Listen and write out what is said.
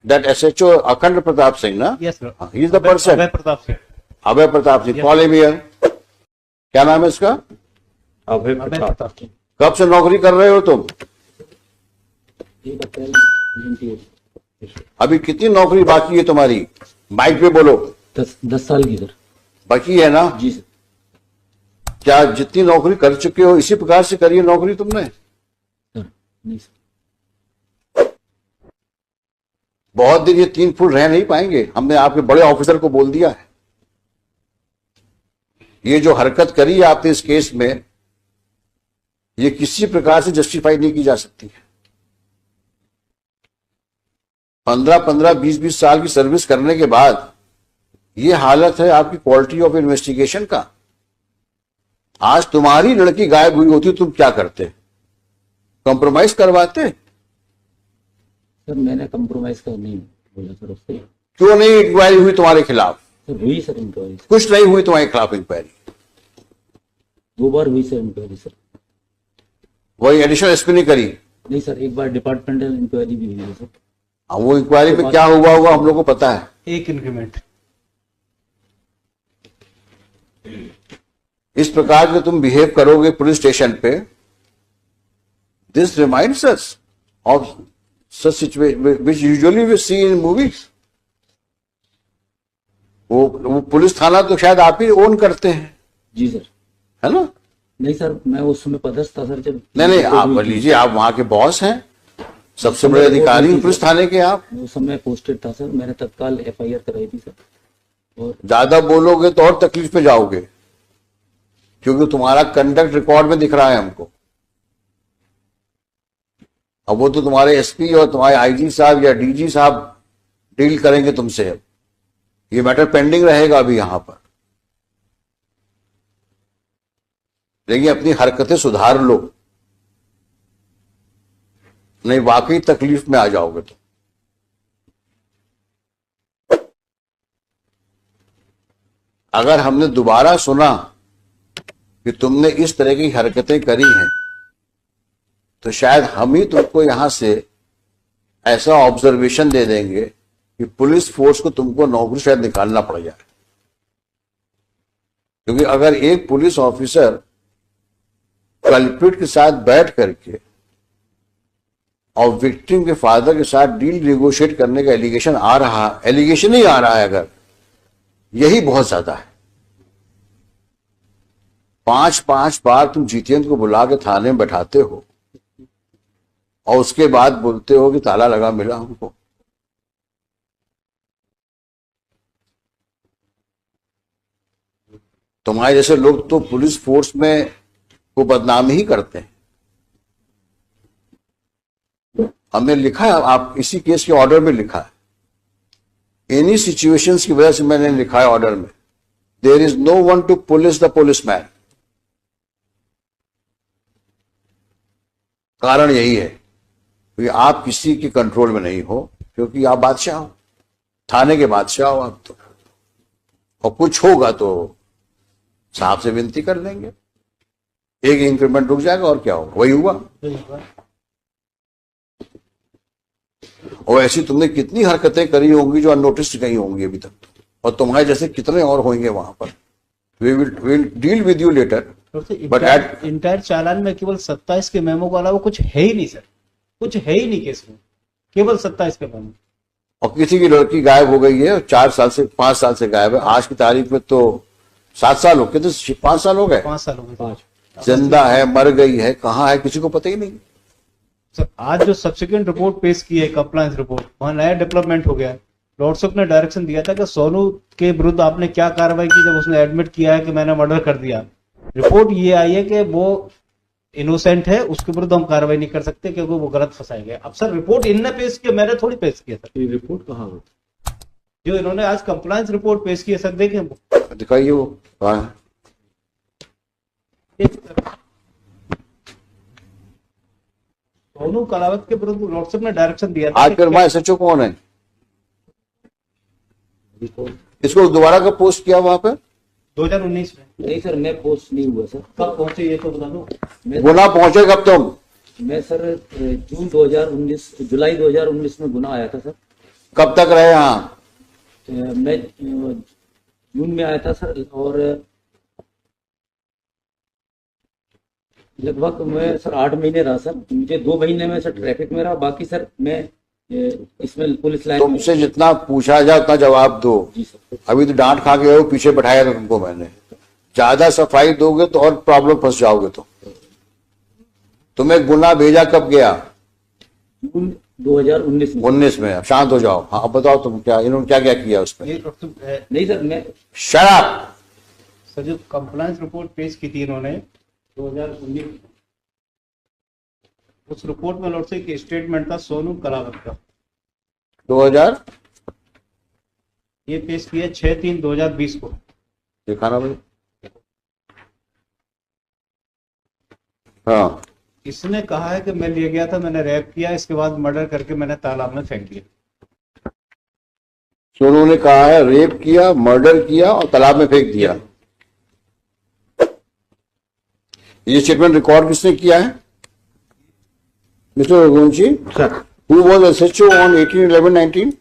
That SHO Akhand Pratap Singh, na? Yes, sir. He is the person. Abhay Pratap Singh. Abhay Pratap Singh, call him here. क्या नाम है इसका? अभय अभय प्रताप। प्रताप सिंह। कब से नौकरी कर रहे हो तुम? अभी कितनी नौकरी बाकी है तुम्हारी? माइक पे बोलो। 10 साल की सर। बाकी है ना? जी सर। क्या जितनी नौकरी कर चुके हो इसी प्रकार से करी है नौकरी तुमने? सर नहीं सर। बहुत दिन ये 3 फुट रह नहीं पाएंगे। हमने आपके बड़े ऑफिसर को बोल दिया है। ये जो हरकत करी है आपने इस केस में, ये किसी प्रकार से जस्टिफाई नहीं की जा सकती है। 15-15, 20-20 साल की सर्विस करने के बाद ये हालत है आपकी क्वालिटी ऑफ इन्वेस्टिगेशन का। आज तुम्हारी लड़की गायब हुई होती तुम क्या करते? कॉम्प्रोमाइज करवाते? सर मैंने कंप्रोमाइज कर नहीं बोला सर उससे। क्यों नहीं इंक्वायरी हुई तुम्हारे खिलाफ? सर हुई सर इंक्वायरी। कुछ नहीं हुई तुम्हारे खिलाफ इंक्वायरी? 2 बार हुई सर इंक्वायरी सर। वही एडिशनल एसपी ने करी? नहीं सर, एक बार डिपार्टमेंटल इंक्वायरी भी हुई है सर। वो इंक्वायरी में क्या हुआ होगा हम लोग को पता है। एक इंक्रीमेंट। इस प्रकार जो तुम बिहेव करोगे पुलिस स्टेशन पे, this reminds us of such situation which usually we see in movies. वो पुलिस थाना तो शायद आप ही ओन करते हैं। जी सर। है ना? नहीं सर, मैं उस समय पदस्थ था सर जब। नहीं, आप लीजिए, आप वहां के बॉस हैं, सबसे बड़े अधिकारी पुलिस थाने के आप। उस समय पोस्टेड था सर, मैंने तत्काल FIR कराई थी सर। और ज्यादा बोलोगे तो और तकलीफ में जाओगे, क्योंकि तुम्हारा कंडक्ट रिकॉर्ड में दिख रहा है हमको। अब वो तो तुम्हारे SP और तुम्हारे IG साहब या DG साहब डील करेंगे तुमसे। अब ये मैटर पेंडिंग रहेगा अभी यहां पर। लेकिन अपनी हरकतें सुधार लो, नहीं वाकई तकलीफ में आ जाओगे तुम। अगर हमने दोबारा सुना कि तुमने इस तरह की हरकतें करी हैं, तो शायद हम ही तुमको यहां से ऐसा ऑब्जर्वेशन दे देंगे कि पुलिस फोर्स को तुमको नौकरी शायद निकालना पड़ जाए। क्योंकि अगर एक पुलिस ऑफिसर कल्प्रिट के साथ बैठ करके और विक्टिम के फादर के साथ डील नेगोशिएट करने का एलिगेशन ही आ रहा है, अगर यही बहुत ज्यादा है। 5-5 बार तुम जीतेंद्र को बुला के थाने में बैठाते हो और उसके बाद बोलते हो कि ताला लगा मिला हमको। तुम्हारे जैसे लोग तो पुलिस फोर्स में को बदनाम ही करते हैं। हमने लिखा है, आप इसी केस के ऑर्डर में लिखा है, एनी सिचुएशंस की वजह से मैंने लिखा है ऑर्डर में, there is no one to police the policeman. कारण यही है कि आप किसी के कंट्रोल में नहीं हो, क्योंकि आप बादशाह हो, थाने के बादशाह हो आप तो। और कुछ होगा तो साहब से विनती कर लेंगे, एक इंक्रीमेंट रुक जाएगा और क्या होगा। वही हुआ। और ऐसी तुमने कितनी हरकतें करी होंगी जो अननोटिस्ड गई होंगी अभी तक, और तुम्हारे जैसे कितने और होंगे वहां पर। We will deal with you later. But at entire चालान में केवल 27 के मेमो के अलावा कुछ है ही नहीं सर, कुछ है ही नहीं केस में, केवल 27 के मेमो। और किसी की लड़की गायब हो गई है, 4 साल से 5 साल से गायब है, आज की तारीख में तो 7 साल हो गए, तो 5 साल हो गए। 5 साल हो गए। जिंदा है, मर गई है, कहाँ है, किसी को पता ही नहीं। सर आज जो सब्सिक्वेंट रिपोर्ट पेश की है, कंप्लायंस रिपोर्ट, वहां नया डेवलपमेंट हो गया है। लॉर्डशिप ने डायरेक्शन दिया था कि सोनू के विरुद्ध आपने क्या कार्रवाई की जब उसने एडमिट किया है कि मैंने मर्डर कर दिया। रिपोर्ट ये आई है कि वो इनोसेंट है, उसके विरुद्ध हम कार्रवाई नहीं कर सकते क्योंकि वो गलत फंसाए गए। अब सर रिपोर्ट इनने पेश किया, मैंने थोड़ी पेश किया सर। ये रिपोर्ट कहाँ हो जो इन्होंने आज कंप्लायंस रिपोर्ट पेश की है सर, देखें दिखाइए वो कहाँ है। सोनू कलावत के विरुद्ध लॉर्डशिप ने डायरेक्शन दिया था। आज फिर हमारे SHO कौन है? इसको दोबारा कब पोस्ट किया वहां पर? 2019 में। नहीं सर, मैं पोस्ट नहीं हुआ सर। कब पहुंचे ये तो बता दो। गुना पहुंचे कब तुम? मैं सर जुलाई 2019 में गुना आया था सर। कब तक रहे यहाँ? मैं जून में आया था सर, और लगभग मैं सर 8 महीने रहा सर। मुझे 2 महीने में सर ट्रैफिक में रहा, बाकी सर मैं इसमें पुलिस लाइन में। तुमसे जितना पूछा जाए उतना जवाब दो। जी सर। अभी तो डांट खा के हो, पीछे बैठाया था तुमको मैंने। ज्यादा सफाई दोगे तो और प्रॉब्लम फंस जाओगे। तो तुम्हें गुना भेजा कब गया? जून 2019 में। 19 में। अब शांत हो जाओ। हाँ, अब बताओ तुम क्या, इन्होंने क्या क्या किया उसमें? ये डॉक्टर नहीं सर, मैं शराब। सर जो कंप्लायंस रिपोर्ट पेश की थी इन्होंने 2019, उस रिपोर्ट में लॉर्ड से एक स्टेटमेंट था सोनू कलावत का, 2000 ये पेश किया 6/3/2020 को। दिखाना भाई। हाँ, इसने कहा है कि मैं ले गया था, मैंने रैप किया, इसके बाद मर्डर करके मैंने तालाब में फेंक दिया। सोनू ने कहा है रेप किया, मर्डर किया और तालाब में फेंक दिया। ये स्टेटमेंट रिकॉर्ड किसने किया है? Mister Raghuvanshi, sir who was SHO on 18/11/19?